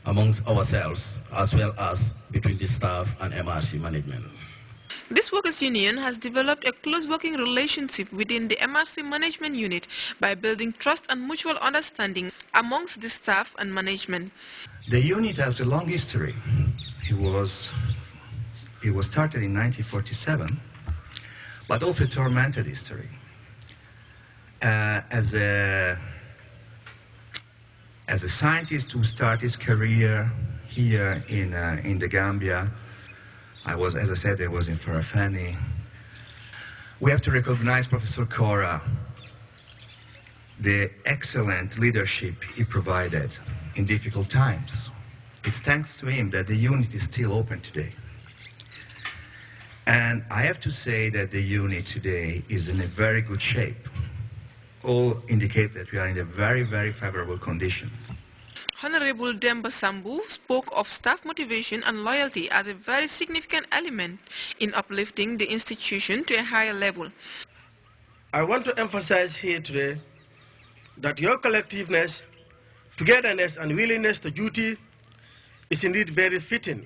amongst ourselves as well as between the staff and MRC management. This workers' union has developed a close working relationship within the MRC management unit by building trust and mutual understanding amongst the staff and management. The unit has a long history. It was started in 1947, but also a tormented history. As a scientist who started his career here in the Gambia, as I said, I was in Farafani. We have to recognize Professor Kora, the excellent leadership he provided in difficult times. It's thanks to him that the unit is still open today. And I have to say that the unit today is in a very good shape. All indicates that we are in a very, very favorable condition. Honorable Demba Sambu spoke of staff motivation and loyalty as a very significant element in uplifting the institution to a higher level. I want to emphasize here today that your collectiveness, togetherness, and willingness to duty is indeed very fitting.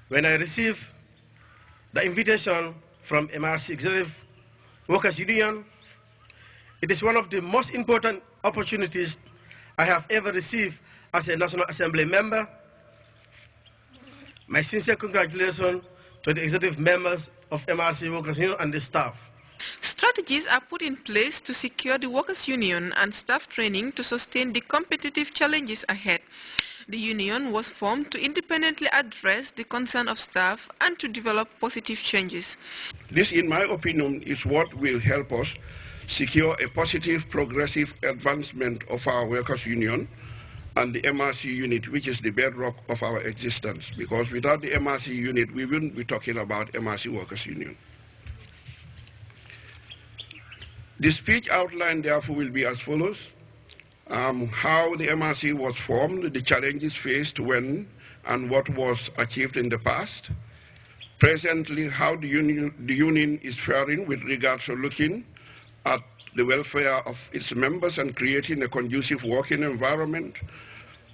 When I received the invitation from MRC Executive Workers Union, it is one of the most important opportunities I have ever received as a National Assembly member. My sincere congratulations to the executive members of MRC Workers Union and the staff. Strategies are put in place to secure the workers' union and staff training to sustain the competitive challenges ahead. The union was formed to independently address the concern of staff and to develop positive changes. This, in my opinion, is what will help us secure a positive, progressive advancement of our workers' union and the MRC unit, which is the bedrock of our existence. Because without the MRC unit, we wouldn't be talking about MRC workers' union. The speech outline, therefore, will be as follows. How the MRC was formed, the challenges faced when and what was achieved in the past. Presently, how the union is faring with regards to looking at the welfare of its members and creating a conducive working environment,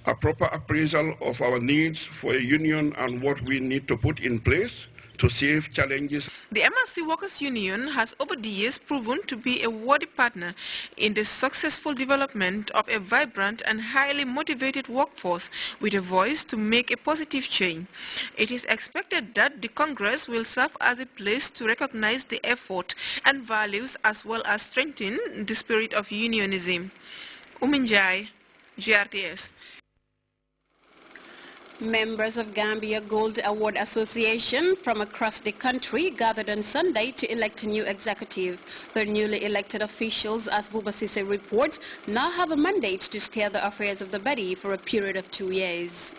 a proper appraisal of our needs for a union and what we need to put in place to save challenges. The MRC Workers Union has over the years proven to be a worthy partner in the successful development of a vibrant and highly motivated workforce with a voice to make a positive change. It is expected that the Congress will serve as a place to recognize the effort and values as well as strengthen the spirit of unionism. Uminjai, Grts. Members of Gambia Gold Award Association from across the country gathered on Sunday to elect a new executive. The newly elected officials, as Buba Sise reports, now have a mandate to steer the affairs of the body for a period of 2 years.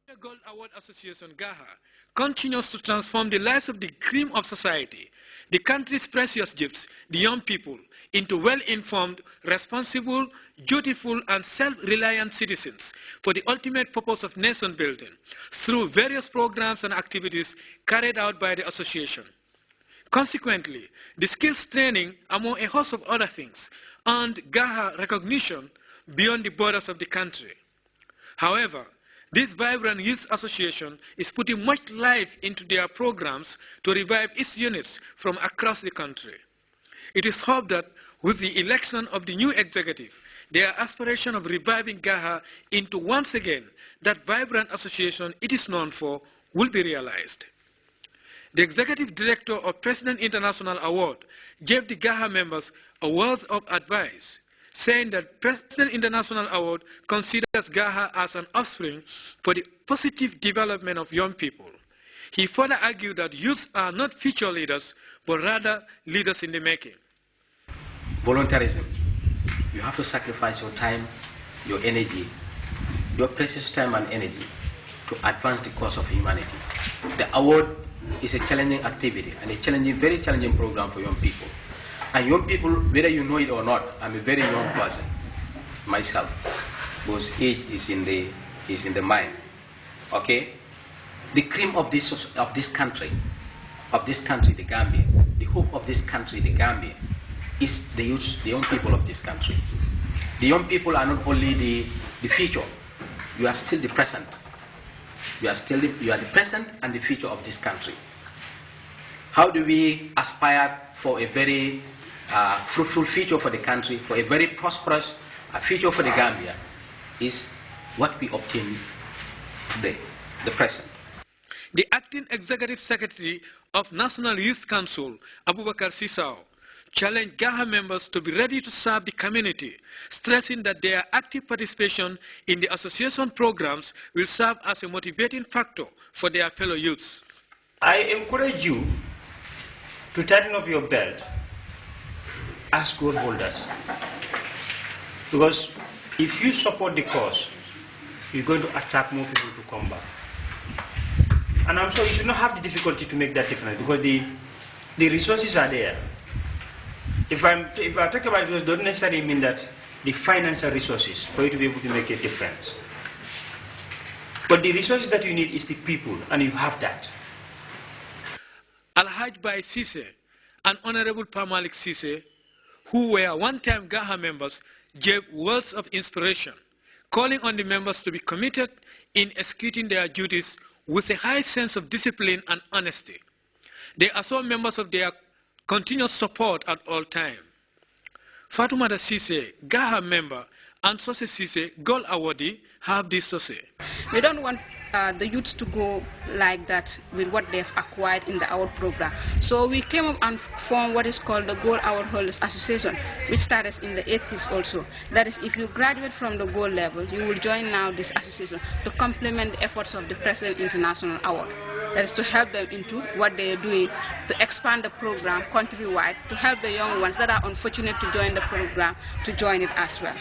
The Gold Award Association, GAHA, continues to transform the lives of the cream of society, the country's precious gifts, the young people, into well-informed, responsible, dutiful, and self-reliant citizens for the ultimate purpose of nation building through various programs and activities carried out by the association. Consequently, the skills training, among a host of other things, earned GAHA recognition beyond the borders of the country. However, this vibrant youth association is putting much life into their programs to revive its units from across the country. It is hoped that with the election of the new executive, their aspiration of reviving GAHA into once again that vibrant association it is known for will be realized. The executive director of President International Award gave the GAHA members a word of advice, saying that President International Award considers GAHA as an offspring for the positive development of young people. He further argued that youths are not future leaders, but rather leaders in the making. Voluntarism. You have to sacrifice your time, your energy, your precious time and energy to advance the cause of humanity. The award is a challenging activity and a challenging, very challenging program for young people. And young people, whether you know it or not, I'm a very young person myself, whose age is in the mind. Okay? The cream of this country, the Gambia, the hope of this country, the Gambia, is the youth, the young people of this country. The young people are not only the the future. You are still the present. You are the present and the future of this country. How do we aspire for a very fruitful future for the country, for a very prosperous future for the Gambia, is what we obtain today, the present. The acting executive secretary of National Youth Council, Abubakar Sisao, challenged GAHA members to be ready to serve the community, stressing that their active participation in the association programs will serve as a motivating factor for their fellow youths. I encourage you to tighten up your belt as goal holders. Because if you support the cause, you're going to attract more people to come back. And I'm sure you should not have the difficulty to make that difference because the resources are there. If I talk about resources, it doesn't necessarily mean that the financial resources for you to be able to make a difference. But the resources that you need is the people, and you have that. Al-Haj Bai Sise and Honorable Pamalik Sise, who were one-time GAHA members, gave words of inspiration, calling on the members to be committed in executing their duties with a high sense of discipline and honesty. They assure members of their continuous support at all times. Fatoumata Sise, GAHA member, and Sose Sise, Gold Awardee, have this to say. We don't want the youths to go like that with what they've acquired in the award program. So we came up and formed what is called the Gold Award Holders Association, which started in the 80s also. That is, if you graduate from the gold level, you will join now this association to complement the efforts of the President International Award. That is to help them into what they are doing to expand the program countrywide, to help the young ones that are unfortunate to join the program to join it as well.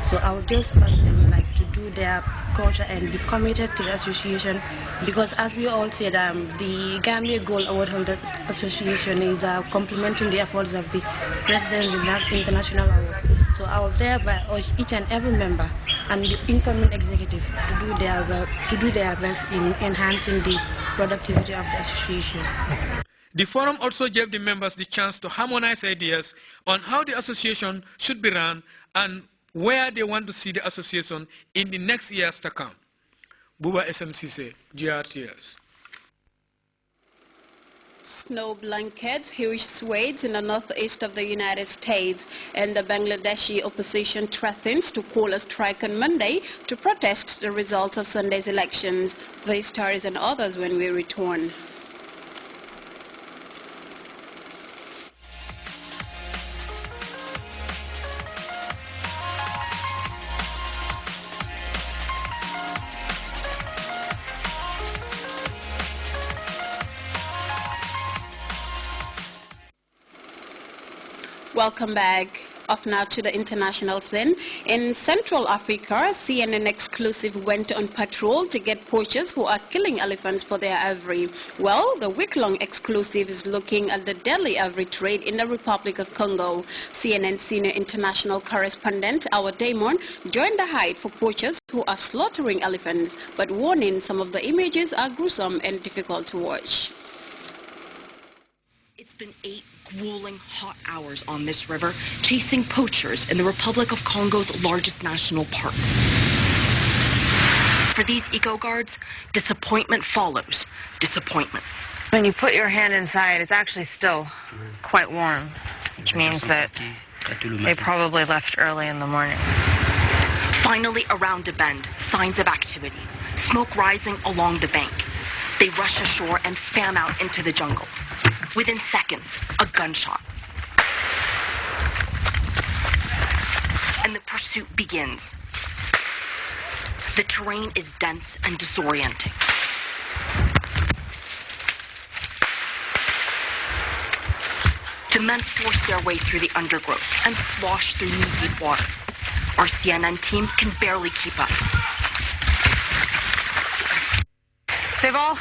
So I would just urge them to do their culture and be committed to the association, because as we all said, the Gambia Gold Award Holders Association is complementing the efforts of the President's International Award. So I would thereby urge each and every member and the incoming executive to do their best in enhancing the productivity of the association. The forum also gave the members the chance to harmonize ideas on how the association should be run and where they want to see the association in the next years to come. Buba SMCC, GRTS. Snow blankets, huge swathes in the northeast of the United States, and the Bangladeshi opposition threatens to call a strike on Monday to protest the results of Sunday's elections. These stories and others when we return. Welcome back. Off now to the international scene. In Central Africa, CNN exclusive went on patrol to get poachers who are killing elephants for their ivory. Well, the week-long exclusive is looking at the deadly ivory trade in the Republic of Congo. CNN senior international correspondent Our Damon joined the hide for poachers who are slaughtering elephants, but warning some of the images are gruesome and difficult to watch. It's been 8 grueling hot hours on this river, chasing poachers in the Republic of Congo's largest national park. For these eco-guards, disappointment follows disappointment. When you put your hand inside, it's actually still quite warm, which means that they probably left early in the morning. Finally, around a bend, signs of activity. Smoke rising along the bank. They rush ashore and fan out into the jungle. Within seconds, a gunshot. And the pursuit begins. The terrain is dense and disorienting. The men force their way through the undergrowth and slosh through knee-deep water. Our CNN team can barely keep up. They've all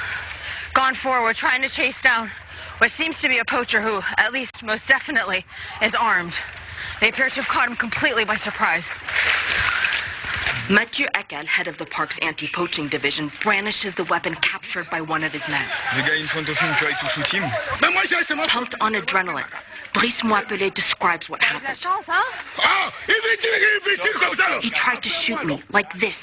gone forward trying to chase down what seems to be a poacher who, at least most definitely, is armed. They appear to have caught him completely by surprise. Mathieu Ekel, head of the park's anti-poaching division, brandishes the weapon captured by one of his men. The guy in front of him tried to shoot him. Pumped on adrenaline, Brice Moapelé describes what happened. He tried to shoot me like this.